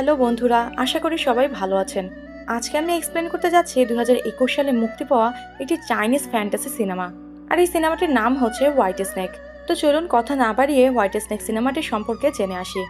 Hello বন্ধুরা, আশা করি সবাই ভালো আছেন। আজকে আমি এক্সপ্লেন করতে যাচ্ছি 2021 সালে মুক্তি পাওয়া একটি চাইনিজ ফ্যান্টাসি সিনেমা। আর এই সিনেমাটির নাম হচ্ছে হোয়াইট স্নেক। তো চলুন কথা না বাড়িয়ে হোয়াইট স্নেক সিনেমাটি সম্পর্কে জেনে আসি।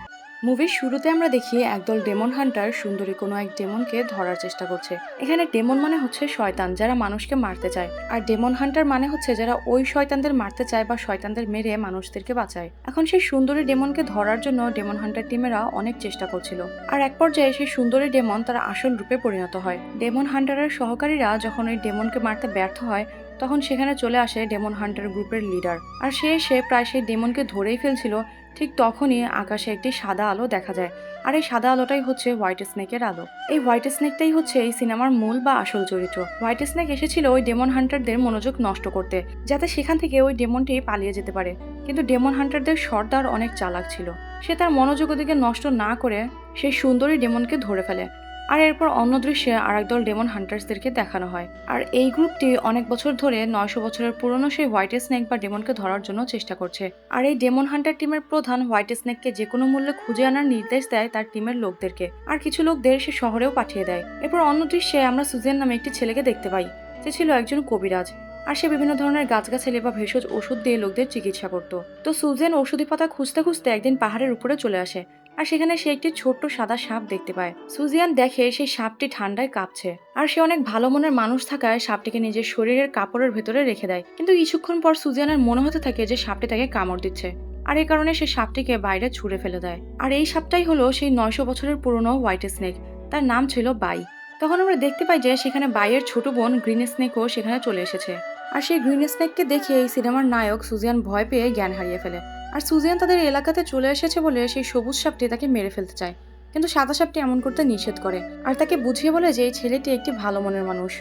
মুভির শুরুতে আমরা দেখি একদল ডেমন হান্টার সুন্দরী কোনো এক ডেমনকে ধরার চেষ্টা করছে। এখানে ডেমন মানে হচ্ছে শয়তান, যারা মানুষকে মারতে চায়, আর ডেমন হান্টার মানে হচ্ছে যারা ওই শয়তানদের মারতে চায় বা শয়তানদের মেরে মানুষদেরকে বাঁচায়। এখন সেই সুন্দরী ডেমনকে ধরার জন্য ডেমন হান্টার টিমেরা অনেক চেষ্টা করছিল, আর এক পর্যায়ে সেই সুন্দরী ডেমন তার আসল রূপে পরিণত হয়। ডেমন হান্টারের সহকারীরা যখন ওই ডেমনকে মারতে ব্যর্থ হয়, তখন সেখানে চলে আসে ডেমন হান্টার গ্রুপের লিডার, আর সে এসে প্রায় সেই ডেমনকে ধরেই ফেলছিল। ঠিক তখনই আকাশে একটি সাদা আলো দেখা যায়, আর এই সাদা আলোটাই হচ্ছে হোয়াইট স্নেকের আলো। এই হোয়াইট স্নেকটাই হচ্ছে এই সিনেমার মূল বা আসল চরিত্র। হোয়াইট স্নেক এসেছিল ওই ডেমন হান্টারদের মনোযোগ নষ্ট করতে, যাতে সেখান থেকে ওই ডেমনটি পালিয়ে যেতে পারে। কিন্তু ডেমন হান্টারদের সর্দার অনেক চালাক ছিল। সে তার মনোযোগ ওদিকে নষ্ট না করে সেই সুন্দরী ডেমনকে ধরে ফেলে। আর এরপর অন্য দৃশ্যে আরেকদল ডেমন হান্টার্সদেরকে দেখানো হয়, আর এই গ্রুপটি অনেক বছর ধরে 900 বছরের পুরনো সেই হোয়াইট স্নেক বা ডেমনকে ধরার জন্য চেষ্টা করছে। আর এই ডেমন হান্টার টিমের প্রধান হোয়াইট স্নেককে যে কোনো মূল্যে খুঁজে আনার নির্দেশ দেয় তার টিমের লোকদেরকে, আর কিছু লোকদের সে শহরেও পাঠিয়ে দেয়। এরপর অন্য দৃশ্যে আমরা সুজেন নামে একটি ছেলেকে দেখতে পাই, যে ছিল একজন কবিরাজ। আর সে বিভিন্ন ধরনের গাছগাছালি বা ভেষজ ওষুধ দিয়ে লোকদের চিকিৎসা করত। তো সুজেন ঔষধি পাতা খুঁজতে খুঁজতে একদিন পাহাড়ের উপরে চলে আসে, আর সেখানে সে একটি ছোট্ট সাদা সাপ দেখতে পায়। সুজিয়ান দেখে সেই সাপটি ঠান্ডায় কাঁপছে, আর সে অনেক ভালো মনের মানুষ থাকায় সাপটিকে নিজের শরীরের কাপড়ের ভেতরে রেখে দেয়। কিন্তু কিছুক্ষণ পর সুজিয়ানের মনে হতে থাকে যে সাপটি তাকে কামড় দিচ্ছে, আর এই কারণে সে সাপটিকে বাইরে ছুঁড়ে ফেলে দেয়। আর এই সাপটাই হলো সেই 900 বছরের পুরনো হোয়াইট স্নেক। তার নাম ছিল বাই। তখন আমরা দেখতে পাই যে সেখানে বাইয়ের ছোট বোন গ্রিন স্নেকও সেখানে চলে এসেছে। আর সেই গ্রিন স্নেককে দেখে এই সিনেমার নায়ক সুজিয়ান ভয় পেয়ে জ্ঞান হারিয়ে ফেলে। আর সুজিয়ান তাদের এলাকাতে চলে এসেছে বলে সেই সবুজ সাপটি তাকে মেরে ফেলতে চায়, কিন্তু সাদা সাপটি এমন করতে নিষেধ করে, আর তাকে বুঝিয়ে বলে যে এই ছেলেটি একটি ভালো মনের মানুষ,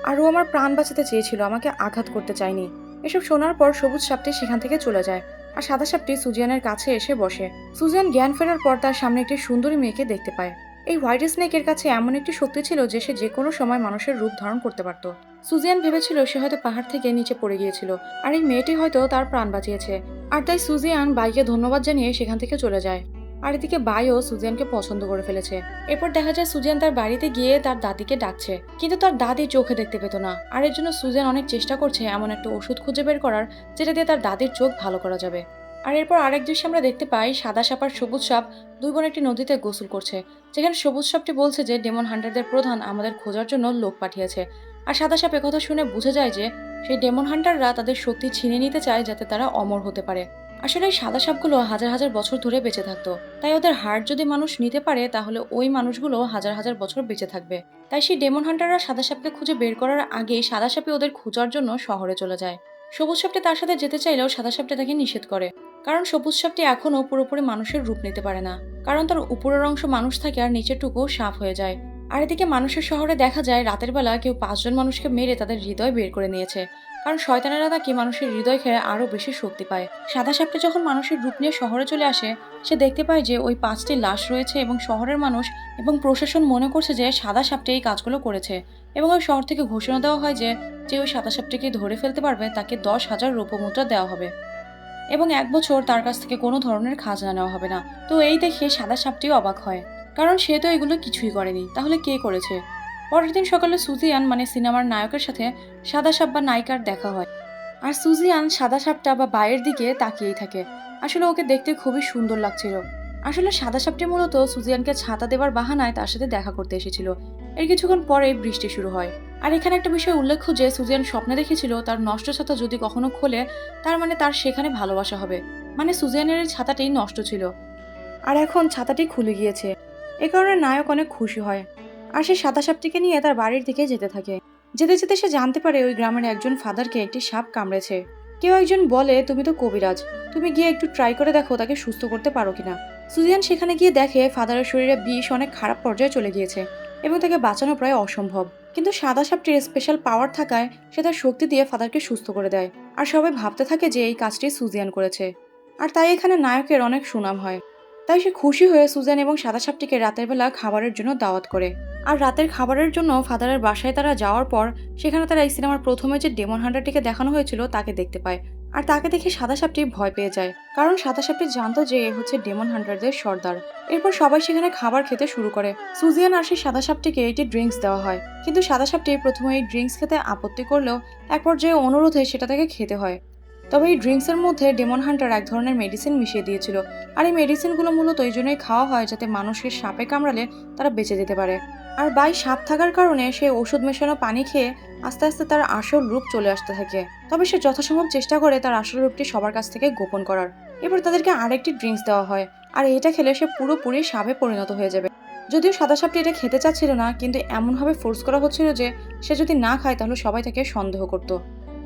আর ও আমার প্রাণ বাঁচাতে চেয়েছিল, আমাকে আঘাত করতে চায়নি। এসব শোনার পর সবুজ সাপটি সেখান থেকে চলে যায়, আর সাদা সাপটি সুজিয়ানের কাছে এসে বসে। সুজিয়ান জ্ঞান ফেরার পর তার সামনে একটি সুন্দরী মেয়েকে দেখতে পায়। এই হোয়াইট স্নেকের কাছে এমন একটি শক্তি ছিল যে সে যে কোনো সময় মানুষের রূপ ধারণ করতে পারত। সুজিয়ান ভেবেছিল সে হয়তো পাহাড় থেকে নিচে পড়ে গিয়েছিল, আর এই মেয়েটি হয়তো তার প্রাণ বাঁচিয়েছে। আর তাই সুজিয়ান বাইকে ধন্যবাদ জানিয়ে সেখান থেকে চলে যায়। আর এদিকে বাইও সুজিয়ানকে পছন্দ করে ফেলেছে। এরপর দেখা যায় সুজিয়ান তার বাড়িতে গিয়ে তার দাদিকে ডাকছে, কিন্তু তার দাদি চোখে দেখতে পেত না। আর এর জন্য সুজিয়ান অনেক চেষ্টা করছে এমন একটা ওষুধ খুঁজে বের করার, যেটা দিয়ে তার দাদির চোখ ভালো করা যাবে। আর এরপর আরেক দৃশ্যে আমরা দেখতে পাই সাদা সাপ আর সবুজ সাপ দুই বোন একটি নদীতে গোসল করছে, যেখানে সবুজ সাপটি বলছে যে ডেমন হান্টারদের প্রধান আমাদের খোঁজার জন্য লোক পাঠিয়েছে। আর সাদা সাপ একথা শুনে বুঝে যায় যে সেই ডেমন হান্টাররা তাদের শক্তি ছিনিয়ে নিতে চায় যাতে তারা অমর হতে পারে। আসলে এই সাদা সাপগুলো হাজার হাজার বছর ধরে বেঁচে থাকতো, তাই ওদের হার্ট যদি মানুষ নিতে পারে তাহলে ওই মানুষগুলো হাজার হাজার বছর বেঁচে থাকবে। তাই সেই ডেমন হান্টাররা সাদা সাপকে খুঁজে বের করার আগেই সাদা সাপই ওদের খোঁজার জন্য শহরে চলে যায়। সবুজ সাপটি তার সাথে যেতে চাইলেও সাদা সাপটি তাকে নিষেধ করে, কারণ সবুজ সাপটি এখনো পুরোপুরি মানুষের রূপ নিতে পারে না, কারণ তার উপরের অংশ মানুষ থাকে আর নিচেরটুকু সাপ হয়ে যায়। আর এদিকে মানুষের শহরে দেখা যায় রাতের বেলা কেউ 5জন মানুষকে মেরে তাদের হৃদয় বের করে নিয়েছে, কারণ শয়তানেরা নাকি মানুষের হৃদয় খেয়ে আরো বেশি শক্তি পায়। সাদা সাপটি যখন মানুষের রূপ নিয়ে শহরে চলে আসে, সে দেখতে পায় যে ওই 5টি লাশ রয়েছে এবং শহরের মানুষ এবং প্রশাসন মনে করছে যে সাদা সাপটি এই কাজগুলো করেছে। এবং ওই শহর থেকে ঘোষণা দেওয়া হয় যে যে ওই সাদা সাপটিকে ধরে ফেলতে পারবে তাকে 10,000 রৌপ্যমুদ্রা দেওয়া হবে, এবং 1 বছর তার কাছ থেকে কোনো ধরনের খাজনা নেওয়া হবে না। তো এই দেখে সাদা সাপটিও অবাক হয়, কারণ সে তো এগুলো কিছুই করেনি, তাহলে কে করেছে। পরের দিন সকালে সুজিয়ান মানে সিনেমার নায়কের সাথে সাদা সাপ বা নায়িকার দেখা হয়, আর সুজিয়ান সাদা সাপটা বা বায়ের দিকে তাকিয়েই থাকে। আসলে ওকে দেখতে খুবই সুন্দর লাগছিল। আসলে সাদা সাপটি মূলত সুজিয়ানকে ছাতা দেওয়ার বাহানায় তার সাথে দেখা করতে এসেছিল। এর কিছুক্ষণ পরে বৃষ্টি শুরু হয়। আর এখানে একটা বিষয় উল্লেখ্য যে সুজিয়ান স্বপ্নে দেখেছিল তার নষ্ট ছাতা যদি কখনো খোলে, তার মানে তার সেখানে ভালোবাসা হবে। মানে সুজিয়ানের এই ছাতাটি নষ্ট ছিল, আর এখন ছাতাটি খুলে গিয়েছে। এ কারণে নায়ক অনেক খুশি হয়, আর সে সাদা সাপটিকে নিয়ে তার বাড়ির দিকে যেতে থাকে। যেতে যেতে সে জানতে পারে ওই গ্রামের একজন ফাদারকে একটি সাপ কামড়েছে। কেউ একজন বলে, তুমি তো কবিরাজ, তুমি গিয়ে একটু ট্রাই করে দেখো তাকে সুস্থ করতে পারো কিনা। সুজিয়ান সেখানে গিয়ে দেখে ফাদারের শরীরে বিষ অনেক খারাপ পর্যায়ে চলে গিয়েছে এবং তাকে বাঁচানো প্রায় অসম্ভব। কিন্তু সাদা সাপটির স্পেশাল পাওয়ার থাকায় সে তার শক্তি দিয়ে ফাদারকে সুস্থ করে দেয়, আর সবাই ভাবতে থাকে যে এই কাজটি সুজিয়ান করেছে। আর তাই এখানে নায়কের অনেক সুনাম হয়। তাই সে খুশি হয়ে সুজান এবং সাদা সাপটিকে রাতের বেলা খাবারের জন্য দাওয়াত করে। আর রাতের খাবারের জন্য ফাদারের বাসায় তারা যাওয়ার পর সেখানে তারা এই সিনেমার প্রথমে যে ডেমন হান্টারটিকে দেখানো হয়েছিল তাকে দেখতে পায়। আর তাকে দেখে সাদা সাপটি ভয় পেয়ে যায়, কারণ সাদা সাপটি জানতো যে এ হচ্ছে ডেমন হান্টারদের সর্দার। এরপর সবাই সেখানে খাবার খেতে শুরু করে। সুজিয়ান আর সেই সাদা সাপটিকে একটি ড্রিঙ্কস দেওয়া হয়, কিন্তু সাদা সাপটি প্রথমে এই ড্রিঙ্কস খেতে আপত্তি করলেও এক পর্যায়ে অনুরোধে সেটা তাকে খেতে হয়। তবে এই ড্রিঙ্কসের মধ্যে ডেমন হান্টার এক ধরনের মেডিসিন মিশিয়ে দিয়েছিল, আর এই মেডিসিনগুলো মূলত এই জন্যই খাওয়া হয় যাতে মানুষের সাপে কামড়ালে তারা বেঁচে যেতে পারে। আর বাই সাপ থাকার কারণে সে ওষুধ মেশানো পানি খেয়ে আস্তে আস্তে তার আসল রূপ চলে আসতে থাকে। তবে সে যথাসম্ভব চেষ্টা করে তার আসল রূপটি সবার কাছ থেকে গোপন করার। এরপর তাদেরকে আরেকটি ড্রিঙ্কস দেওয়া হয়, আর এটা খেলে সে পুরোপুরি সাপে পরিণত হয়ে যাবে। যদিও সাদা সাপটি এটা খেতে চাচ্ছিল না, কিন্তু এমনভাবে ফোর্স করা হচ্ছিল যে সে যদি না খায় তাহলে সবাই তাকে সন্দেহ করত।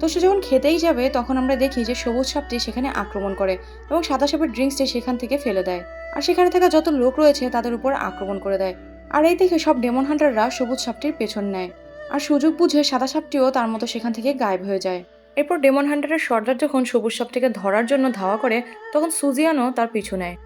তো সে যখন খেতেই যাবে তখন আমরা দেখি যে সবুজ সাপটি সেখানে আক্রমণ করে এবং সাদা সাপের ড্রিঙ্কসটি সেখান থেকে ফেলে দেয়, আর সেখানে থাকা যত লোক রয়েছে তাদের উপর আক্রমণ করে দেয়। আর এই দেখে সব ডেমন হান্টাররা সবুজ সাপটির পেছন নেয়, আর সুযোগ বুঝে সাদা সাপটিও তার মতো সেখান থেকে গায়েব হয়ে যায়। এরপর ডেমন হান্টারের সর্দার যখন সবুজ সাপটিকে ধরার জন্য ধাওয়া করে তখন সুজিয়ানও তার পিছু নেয়।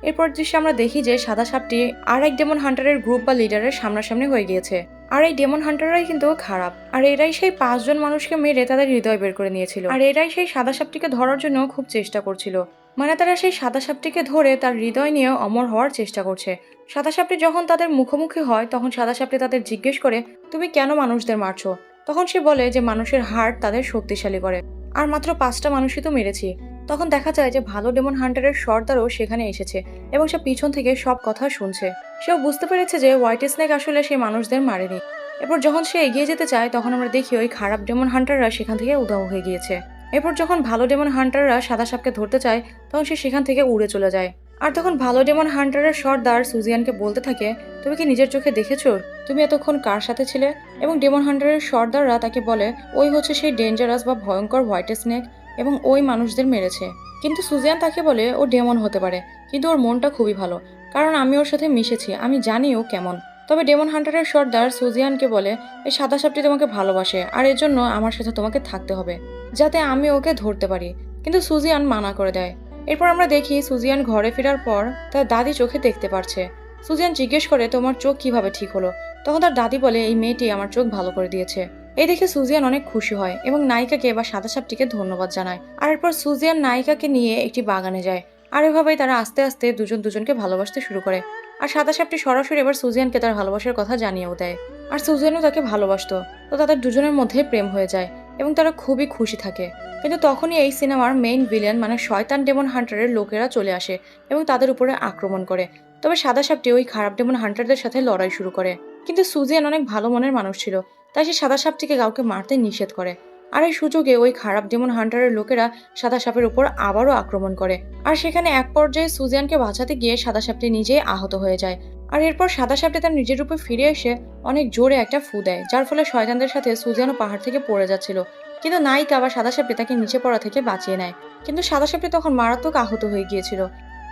এরপর দৃশ্যে আমরা দেখি যে সাদা সাপটি আর এক ডেমন হান্টারের গ্রুপ বা লিডারের সামনাসামনি হয়ে গিয়েছে। আর এই ডেমন হান্টাররাই কিন্তু খারাপ, আর এরাই সেই 5 জন মানুষকে মেরে তাদের হৃদয় বের করে নিয়েছিল, আর এরাই সেই সাদা সাপটিকে ধরার জন্য খুব চেষ্টা করছিল। মানে তারা সেই সাদা সাপটিকে ধরে তার হৃদয় নিয়ে অমর হওয়ার চেষ্টা করছে। সাদা সাপটি যখন তাদের মুখোমুখি হয় তখন সাদা সাপটি তাদের জিজ্ঞেস করে, তুমি কেন মানুষদের মারছো? তখন সে বলে যে মানুষের হার্ট তাদের শক্তিশালী করে, আর মাত্র 5টা মানুষই তো মেরেছি। তখন দেখা যায় যে ভালো ডেমন হান্টারের সর্দারও সেখানে এসেছে এবং সে পিছন থেকে সব কথা শুনছে। সেও বুঝতে পেরেছে যে হোয়াইট স্নেক আসলে সেই মানুষদের মারেনি। এরপর যখন সে এগিয়ে যেতে চায় তখন আমরা দেখি ওই খারাপ ডেমন হান্টাররা সেখান থেকে উধাও হয়ে গিয়েছে। এরপর যখন ভালো ডেমন হান্টাররা সাদা সাপকে ধরতে চায় তখন সে সেখান থেকে উড়ে চলে যায়। আর তখন ভালো ডেমন হান্টারের সর্দার সুজিয়ানকে বলতে থাকে, তুমি কি নিজের চোখে দেখেছো তুমি এতক্ষণ কার সাথে ছিলে? এবং ডেমন হান্টারের সর্দাররা তাকে বলে ওই হচ্ছে সেই ডেঞ্জারাস বা ভয়ঙ্কর হোয়াইট স্নেক এবং ওই মানুষদের মেরেছে। কিন্তু সুজিয়ান তাকে বলে ও ডেমন হতে পারে, কিন্তু ওর মনটা খুবই ভালো, কারণ আমি ওর সাথে মিশেছি, আমি জানি ও কেমন। তবে ডেমন হান্টারের সর্দার সুজিয়ানকে বলে এই সাদা সাপটি তোমাকে ভালোবাসে আর এর জন্য আমার সাথে তোমাকে থাকতে হবে যাতে আমি ওকে ধরতে পারি, কিন্তু সুজিয়ান মানা করে দেয়। এরপর আমরা দেখি সুজিয়ান ঘরে ফেরার পর তার দাদি চোখে দেখতে পারছে। সুজিয়ান জিজ্ঞেস করে তোমার চোখ কিভাবে ঠিক হলো? তখন তার দাদি বলে এই মেয়েটি আমার চোখ ভালো করে দিয়েছে। এই দেখে সুজিয়ান অনেক খুশি হয় এবং নায়িকাকে বা সাদা সাপটিকে ধন্যবাদ জানায়। আর এরপর সুজিয়ান নায়িকাকে নিয়ে একটি বাগানে যায়, আর এভাবেই তারা আস্তে আস্তে দুজন দুজনকে ভালোবাসতে শুরু করে। আর সাদা সাপটি সরাসরি এবার সুজিয়ানকে তার ভালোবাসার কথা জানিয়েও দেয়, আর সুজিয়ানও তাকে ভালোবাসতো। তো তাদের দুজনের মধ্যে প্রেম হয়ে যায় এবং তারা খুবই খুশি থাকে। কিন্তু তখনই এই সিনেমার মেইন ভিলেন মানে শয়তান ডেমন হান্টারের লোকেরা চলে আসে এবং তাদের উপরে আক্রমণ করে। তবে সাদা সাপটি ওই খারাপ ডেমন হান্টারদের সাথে লড়াই শুরু করে, কিন্তু সুজিয়ান অনেক ভালো মনের মানুষ ছিল, তাই সে সাদা সাপটিকে কাউকে মারতে নিষেধ করে। আর এই সুযোগে ওই খারাপ ডেমন হান্টারের লোকেরা সাদা সাপের উপর আবারও আক্রমণ করে, আর সেখানে এক পর্যায়ে সুজিয়ানকে বাঁচাতে গিয়ে সাদা সাপটি নিজেই আহত হয়ে যায়। আর এরপর সাদা সাপটি তার নিজের রূপে ফিরে এসে অনেক জোরে একটা ফু দেয়, যার ফলে শয়তানদের সাথে সুজিয়ানও পাহাড় থেকে পড়ে যাচ্ছিল, কিন্তু নায়িকা বা সাদা সাপটি তাকে নিচে পড়া থেকে বাঁচিয়ে নেয়। কিন্তু সাদা সাপটি তখন মারাত্মক আহত হয়ে গিয়েছিল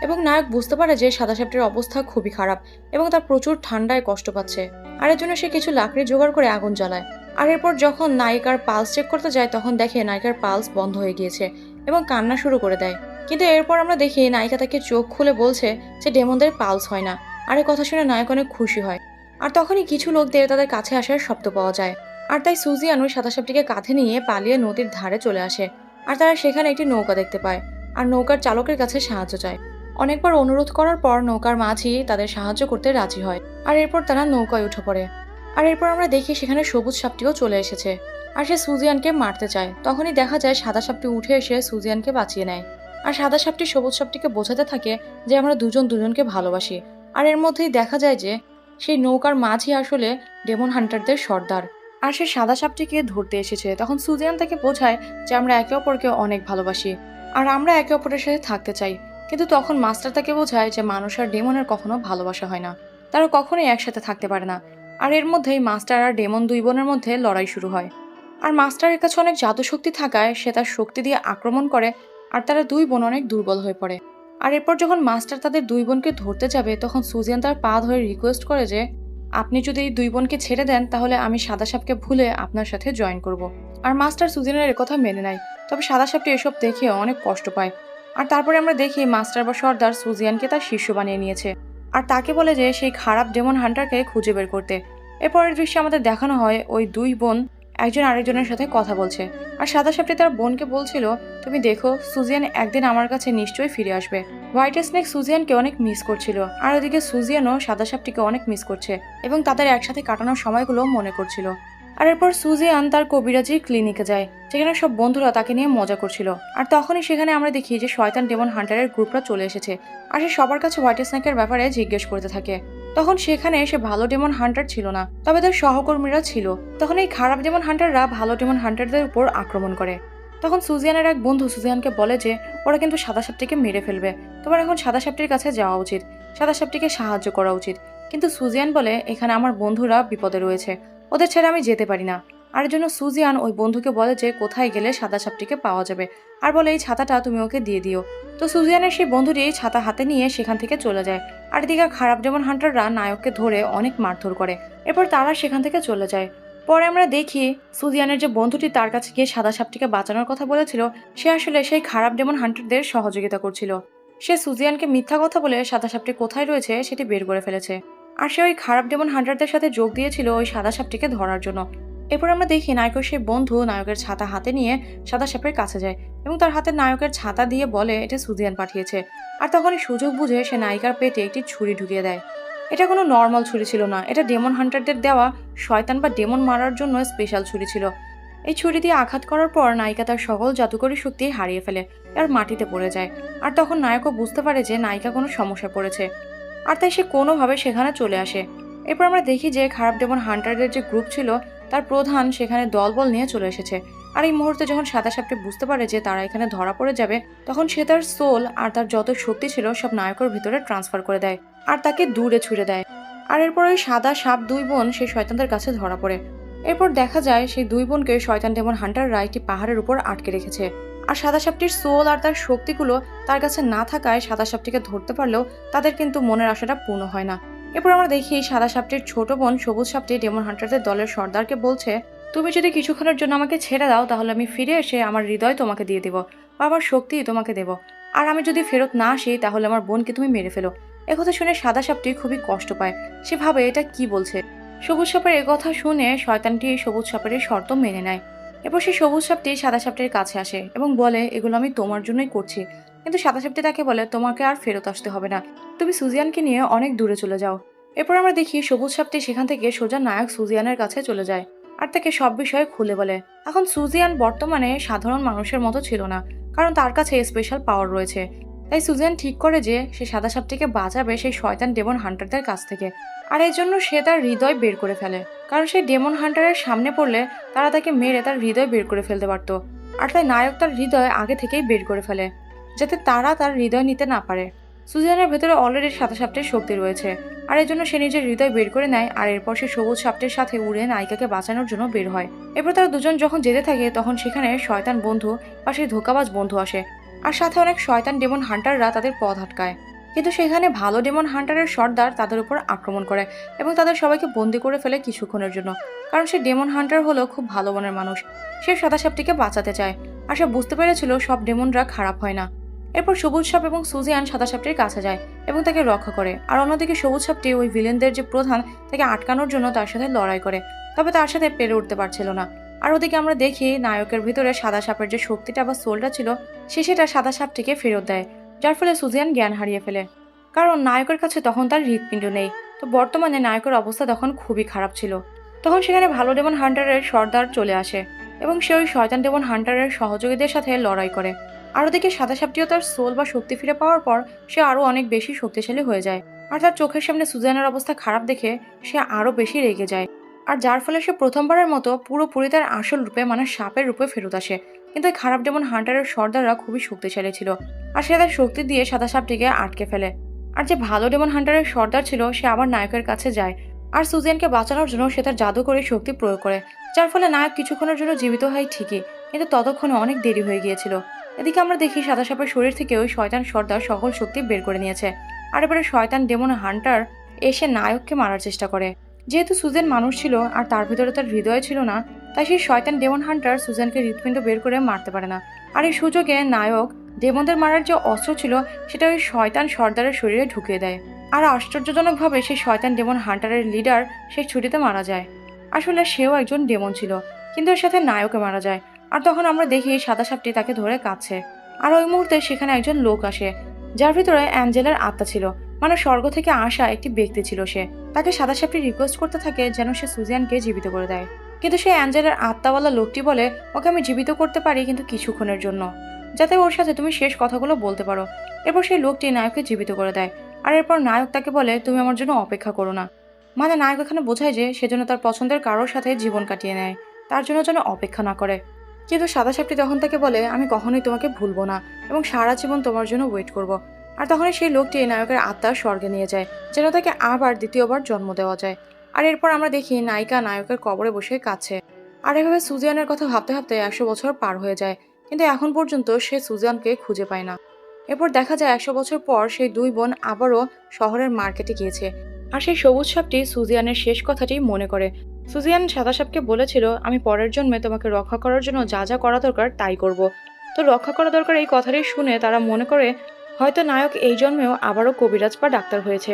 এবং নায়ক বুঝতে পারে যে সাদা সাপটির অবস্থা খুবই খারাপ এবং তার প্রচুর ঠান্ডায় কষ্ট পাচ্ছে, আর এর জন্য সে কিছু লাকড়ি জোগাড় করে আগুন জ্বালায়। আর এরপর যখন নায়িকার পালস চেক করতে যায় তখন দেখে নায়িকার পালস বন্ধ হয়ে গিয়েছে এবং কান্না শুরু করে দেয়। কিন্তু এরপর আমরা দেখি নায়িকা তাকে চোখ খুলে বলছে যে ডেমনদের পালস হয় না, আর এই কথা শুনে নায়ক অনেক খুশি হয়। আর তখনই কিছু লোকদের তাদের কাছে আসার শব্দ পাওয়া যায়, আর তাই সুজিয়ান ওই সাদা সাপটিকে কাঁধে নিয়ে পালিয়ে নদীর ধারে চলে আসে। আর তারা সেখানে একটি নৌকা দেখতে পায় আর নৌকার চালকের কাছে সাহায্য চায়। অনেকবার অনুরোধ করার পর নৌকার মাঝি তাদের সাহায্য করতে রাজি হয়, আর এরপর তারা নৌকায় উঠে পড়ে। আর এরপর আমরা দেখি সেখানে সবুজ সাপটিও চলে এসেছে, আর সে সুজিয়ানকে মারতে চায়। তখনই দেখা যায় সাদা সাপটি উঠে এসে সুজিয়ানকে বাঁচিয়ে নেয়, আর সাদা সাপটি সবুজ সাপটিকে বোঝাতে থাকে যে আমরা দুজন দুজনকে ভালোবাসি। আর এর মধ্যেই দেখা যায় যে সেই নৌকার মাঝি আসলে ডেমন হান্টারদের সর্দার, আর সে সাদা সাপটিকে ধরতে এসেছে। তখন সুজিয়ান তাকে বোঝায় যে আমরা একে অপরকে অনেক ভালোবাসি আর আমরা একে অপরের সাথে থাকতে চাই, কিন্তু তখন মাস্টার তাকে বোঝায় যে মানুষ আর ডেমনের কখনো ভালোবাসা হয় না, তারা কখনোই একসাথে থাকতে পারে না। আর এর মধ্যেই মাস্টার আর ডেমন দুই বোনের মধ্যে লড়াই শুরু হয়, আর মাস্টারের কাছে অনেক জাদু শক্তি থাকায় সে তার শক্তি দিয়ে আক্রমণ করে, আর তারা দুই বোন অনেক দুর্বল হয়ে পড়ে। আর এরপর যখন মাস্টার তাদের দুই বোনকে ধরতে যাবে তখন সুজিয়ান তার পা ধরে রিকোয়েস্ট করে যে আপনি যদি এই দুই বোনকে ছেড়ে দেন তাহলে আমি সাদা সাপকে ভুলে আপনার সাথে জয়েন করব। আর মাস্টার সুজিয়ানের কথা মেনে নেয়, তবে সাদা সাপটি এসব দেখে অনেক কষ্ট পায়। আর তারপরে আমরা দেখি মাস্টার বা সর্দার সুজিয়ানকে তার শিষ্য বানিয়ে নিয়েছে, আর তাকে বলে যে সেই খারাপ ডেমন হান্টারকে খুঁজে বের করতে। এরপরের দৃশ্যে আমাদের দেখানো হয় ওই দুই বোন একজন আরেকজনের সাথে কথা বলছে। আর সাদা সাপটি তার বোনকে বলছিল, তুমি দেখো সুজিয়ান একদিন আমার কাছে নিশ্চয়ই ফিরে আসবে। হোয়াইট স্নেক সুজিয়ানকে অনেক মিস করছিল, আর ওদিকে সুজিয়ানও সাদা সাপটিকে অনেক মিস করছে এবং তাদের একসাথে কাটানোর সময়গুলো মনে করছিল। আর এরপর সুজিয়ান তার কবিরাজি ক্লিনিকে যায়, যেখানে সব বন্ধুরা তাকে নিয়ে মজা করছিল। আর তখনই সেখানে আমরা দেখি যে শয়তান ডেমন হান্টারের গ্রুপরা চলে এসেছে, আর সে সবার কাছে হোয়াইট স্নেকের ব্যাপারে জিজ্ঞেস করতে থাকে। তখন সেখানে সে ভালো ডেমন হান্টার ছিল না, তবে তার সহকর্মীরা ছিল। তখন এই খারাপ ডেমন হান্টাররা ভালো ডেমন হান্টারদের উপর আক্রমণ করে। তখন সুজিয়ানের এক বন্ধু সুজিয়ানকে বলে যে ওরা কিন্তু সাদা সাপটিকে মেরে ফেলবে, তোমার এখন সাদা সাপটির কাছে যাওয়া উচিত, সাদা সাপটিকে সাহায্য করা উচিত। কিন্তু সুজিয়ান বলে, এখানে আমার বন্ধুরা বিপদে রয়েছে, ওদের ছেড়ে আমি যেতে পারি না। আর এর জন্য সুজিয়ান ওই বন্ধুকে বলে যে কোথায় গেলে সাদা সাপটিকে পাওয়া যাবে, আর বলে এই ছাতাটা তুমি ওকে দিয়ে দিও। তো সুজিয়ানের সেই বন্ধুটি ছাতা হাতে নিয়ে সেখান থেকে চলে যায়। আর এদিকে খারাপ ডেমন হান্টাররা নায়ককে ধরে অনেক মারধর করে। এরপর তারা সেখান থেকে চলে যায়। পরে আমরা দেখি সুজিয়ানের যে বন্ধুটি তার কাছে গিয়ে সাদা সাপটিকে বাঁচানোর কথা বলেছিল, সে আসলে সেই খারাপ ডেমন হান্টারদের সহযোগিতা করছিল। সে সুজিয়ানকে মিথ্যা কথা বলে সাদা সাপটি কোথায় রয়েছে সেটি বের করে ফেলেছে। আর সে ওই খারাপ ডেমন হান্টারদের সাথে যোগ দিয়েছিল ওই সাদা সাপটিকে ধরার জন্য। এরপর আমরা দেখি নায়কের সেই বন্ধু নায়কের ছাতা হাতে নিয়ে সাদা সাপের কাছে যায় এবং তার হাতে নায়কের ছাতা দিয়ে বলে এটা সুজিয়ান পাঠিয়েছে। আর তখনই সুযোগ বুঝে সে নায়িকার পেটে একটি ছুরি ঢুকিয়ে দেয়। এটা কোনো নর্মাল ছুরি ছিল না, এটা ডেমন হান্টারদের দেওয়া শয়তান বা ডেমন মারার জন্য স্পেশাল ছুরি ছিল। এই ছুরি দিয়ে আঘাত করার পর নায়িকা তার সকল জাদুকরী শক্তি হারিয়ে ফেলে আর মাটিতে পড়ে যায়। আর তখন নায়কও বুঝতে পারে যে নায়িকা কোনো সমস্যা পড়েছে, আর তাই সে কোনোভাবে সেখানে চলে আসে। এরপর আমরা দেখি যে খারাপ ডেমন হান্টারদের যে গ্রুপ ছিল তার প্রধান সেখানে দলবল নিয়ে চলে এসেছে। আর এই মুহূর্তে যখন সাদা সাপটি বুঝতে পারে যে তারা এখানে ধরা পড়ে যাবে, তখন সে তার সোল আর তার যত শক্তি ছিল সব নায়কের ভিতরে ট্রান্সফার করে দেয় আর তাকে দূরে ছুড়ে দেয়। আর এরপর ওই সাদা সাপ দুই বোন সেই শয়তানদের কাছে ধরা পড়ে। এরপর দেখা যায় সেই দুই বোনকে শয়তান ডেমন হান্টাররা একটি পাহাড়ের উপর আটকে রেখেছে। আর সাদা সাপটির সোল আর তার শক্তিগুলো তার কাছে না থাকায় সাদা সাপটিকে ধরতে পারলেও তাদের কিন্তু মনের আশাটা পূর্ণ হয় না। এরপর আমরা দেখি সাদা সাপটির ছোট বোন সবুজ সাপটি ডেমন হান্টারদের দলের সর্দারকে বলছে, তুমি যদি কিছুক্ষণের জন্য আমাকে ছেড়ে দাও তাহলে আমি ফিরে এসে আমার হৃদয় তোমাকে দিয়ে দেবো বা আমার শক্তি তোমাকে দেব। আর আমি যদি ফেরত না আসি তাহলে আমার বোনকে তুমি মেরে ফেলো। একথা শুনে সাদা সাপটি খুবই কষ্ট পায়, সে ভাবে এটা কি বলছে। সবুজ সাপের একথা শুনে শয়তানটি সবুজ সাপের শর্ত মেনে নেয়। এরপর সেই সবুজ সাপটি সাদা সাপটির কাছে আসে এবং বলে, এগুলো আমি তোমার জন্যই করছি। কিন্তু সাদা সাপটি তাকে বলে, তোমাকে আর ফেরত আসতে হবে না, তুমি সুজিয়ানকে নিয়ে অনেক দূরে চলে যাও। এরপর আমরা দেখি সবুজ সাপটি সেখান থেকে সোজা নায়ক সুজিয়ানের কাছে চলে যায় আর তাকে সব বিষয়ে খুলে বলে। এখন সুজিয়ান বর্তমানে সাধারণ মানুষের মতো ছিল না, কারণ তার কাছে স্পেশাল পাওয়ার রয়েছে। তাই সুজিয়ান ঠিক করে যে সে সাদা সাপটিকে বাঁচাবে সেই শয়তান ডেমন হান্টারদের কাছ থেকে। আর এই জন্য সে তার হৃদয় বের করে ফেলে, কারণ সেই ডেমন হান্টারের সামনে পড়লে তারা তাকে মেরে তার হৃদয় বের করে ফেলতে পারত। আর তাই নায়ক তার হৃদয় আগে থেকেই বের করে ফেলে, যাতে তারা তার হৃদয় নিতে না পারে। সুজিয়ানের ভেতরে অলরেডি সাদা সাপটির শক্তি রয়েছে, আর এর জন্য সে নিজের হৃদয় বের করে নেয়। আর এরপর সে সবুজ সাপটির সাথে উড়ে নায়িকাকে বাঁচানোর জন্য বের হয়। এরপর তারা দুজন যখন যেতে থাকে তখন সেখানে শয়তান বন্ধু বা সেই ধোকাবাজ বন্ধু আসে, আর সাথে অনেক শয়তান ডেমন হান্টাররা তাদের পথ আটকায়। কিন্তু সেখানে ভালো ডেমন হান্টারের সর্দার তাদের উপর আক্রমণ করে এবং তাদের সবাইকে বন্দি করে ফেলে কিছুক্ষণের জন্য, কারণ সে ডেমন হান্টার হলো খুব ভালো মনের মানুষ। সে সাদা সাপটিকে বাঁচাতে চায়, আর সে বুঝতে পেরেছিল সব ডেমনরা খারাপ হয় না। এরপর সবুজ সাপ এবং সুজিয়ান সাদা সাপটির কাছে যায় এবং তাকে রক্ষা করে। আর অন্যদিকে সবুজ সাপটি ওই ভিলেনদের যে প্রধান তাকে আটকানোর জন্য তার সাথে লড়াই করে, তবে তার সাথে পেরে উঠতে পারছিল না। আর ওদিকে আমরা দেখি নায়কের ভিতরে সাদা সাপের যে শক্তিটা বা সোলটা ছিল সে সেটা সাদা সাপটিকে ফেরত দেয়, যার ফলে সুজিয়ান জ্ঞান হারিয়ে ফেলে, কারণ নায়কের কাছে তখন তার হৃৎপিণ্ড নেই। তো বর্তমানে নায়কের অবস্থা তখন খুবই খারাপ ছিল। তখন সেখানে ভালো ডেমন হান্টারের সর্দার চলে আসে এবং সে ওই শয়তান ডেমন হান্টারের সহযোগীদের সাথে লড়াই করে। আর ওদিকে সাদা সাপটিও তার সোল বা শক্তি ফিরে পাওয়ার পর সে আরো অনেক বেশি শক্তিশালী হয়ে যায়। আর তার চোখের সামনে সুজানের অবস্থা খারাপ দেখে সে আরো বেশি রেগে যায়, আর যার ফলে সে প্রথমবারের মতো পুরোপুরি তার আসল রূপে মানে সাপের রূপে ফেরত আসে। কিন্তু এই খারাপ ডেমন হান্টারের সর্দাররা খুবই শক্তিশালী ছিল, আর সে তার শক্তি দিয়ে সাদা সাপটিকে আটকে ফেলে। আর যে ভালো ডেমন হান্টারের সর্দার ছিল সে আবার নায়কের কাছে যায়, আর সুজিয়ানকে বাঁচানোর জন্য সে তার জাদু করে শক্তি প্রয়োগ করে, যার ফলে নায়ক কিছুক্ষণের জন্য জীবিত হয় ঠিকই, কিন্তু ততক্ষণে অনেক দেরি হয়ে গিয়েছিল। এদিকে আমরা দেখি সাদা সাপের শরীর থেকে ওই শয়তান সর্দার সকল শক্তি বের করে নিয়েছে। আর এবারে শয়তান ডেমন হান্টার এসে নায়ককে মারার চেষ্টা করে। যেহেতু সুজেন মানুষ ছিল আর তার ভিতরে তার হৃদয় ছিল না, তাই সেই শয়তান ডেমন হান্টার সুজেনকে হৃৎপিণ্ড বের করে মারতে পারে না। আর এই সুযোগে নায়ক ডেমনদের মারার যে অস্ত্র ছিল সেটা ওই শয়তান সর্দারের শরীরে ঢুকিয়ে দেয়, আর আশ্চর্যজনকভাবে সেই শয়তান ডেমন হান্টারের লিডার সেই ছুরিতে মারা যায়। আসলে সেও একজন ডেমন ছিল, কিন্তু এর সাথে নায়কও মারা যায়। আর তখন আমরা দেখি সাদা সাপটি তাকে ধরে কাঁদছে। আর ওই মুহূর্তে সেখানে একজন লোক আসে, যার ভিতরে অ্যাঞ্জেলার আত্মা ছিল, মানে স্বর্গ থেকে আসা একটি ব্যক্তি ছিল সে। তাকে সাদা সাপটি রিকোয়েস্ট করতে থাকে যেন সে সুজিয়ানকে জীবিত করে দেয়। কিন্তু সেই অ্যাঞ্জেলার আত্মাওয়ালা লোকটি বলে, ওকে আমি জীবিত করতে পারি কিন্তু কিছুক্ষণের জন্য, যাতে ওর সাথে তুমি শেষ কথাগুলো বলতে পারো। এরপর সেই লোকটি নায়ককে জীবিত করে দেয়। আর এরপর নায়ক তাকে বলে, তুমি আমার জন্য অপেক্ষা করো না। মানে নায়ক এখানে বোঝায় যে সেজন্য তার পছন্দের কারোর সাথে জীবন কাটিয়ে নেয়, তার জন্য যেন অপেক্ষা না করে। কিন্তু সাদা সাপটি তখন তাকে বলে, আমি কখনোই তোমাকে ভুলবো না এবং সারা জীবন তোমার জন্য ওয়েট করব। আর তখনই সেই লোকটি নায়কের আত্মা স্বর্গে নিয়ে যায়, যেন তাকে আবার দ্বিতীয়বার জন্ম দেওয়া যায়। আর এরপর আমরা দেখি নায়িকা নায়কের কবরে বসে কাঁদছে। আর এভাবে সুজিয়ানের কথা ভাবতে ভাবতে 100 বছর পার হয়ে যায়, কিন্তু এখন পর্যন্ত সে সুজিয়ানকে খুঁজে পায় না। এরপর দেখা যায় 100 বছর পর সেই দুই বোন আবারও শহরের মার্কেটে গিয়েছে। আর সেই সবুজ সাপটি সুজিয়ানের শেষ কথাটি মনে করে। সুজিয়ান সাদা সাপকে বলেছিল, আমি পরের জন্মে তোমাকে রক্ষা করার জন্য যা যা করা দরকার তাই করব। তো রক্ষা করা দরকার এই কথাটি শুনে তারা মনে করে হয়তো নায়ক এই জন্মেও আবারও কবিরাজ বা ডাক্তার হয়েছে।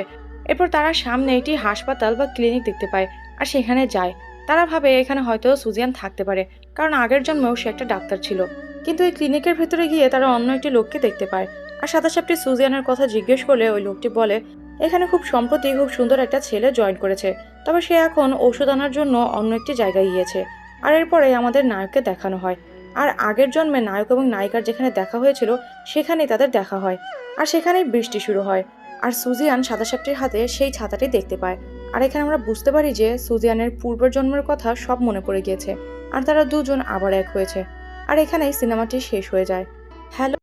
এরপর তারা সামনে একটি হাসপাতাল বা ক্লিনিক দেখতে পায় আর সেখানে যায়। তারা ভাবে এখানে হয়তো সুজিয়ান থাকতে পারে, কারণ আগের জন্মেও সে একটা ডাক্তার ছিল। কিন্তু এই ক্লিনিকের ভেতরে গিয়ে তারা অন্য একটি লোককে দেখতে পায়। আর সাদা সাপটি সুজিয়ানের কথা জিজ্ঞেস করলে ওই লোকটি বলে, এখানে খুব সম্প্রতি খুব সুন্দর একটা ছেলে জয়েন করেছে, তবে সে এখন ওষুধ আনার জন্য অন্য একটি জায়গায় গিয়েছে। আর এরপরে আমাদের নায়ককে দেখানো হয়। আর আগের জন্মে নায়ক এবং নায়িকার যেখানে দেখা হয়েছিল সেখানেই তাদের দেখা হয়। আর সেখানেই বৃষ্টি শুরু হয়। আর সুজিয়ান সাদা সাপটির হাতে সেই ছাতাটি দেখতে পায়। আর এখানে আমরা বুঝতে পারি যে সুজিয়ানের পূর্বের জন্মের কথা সব মনে পড়ে গিয়েছে, আর তারা দুজন আবার এক হয়েছে। আর এখানেই সিনেমাটি শেষ হয়ে যায়। হ্যালো।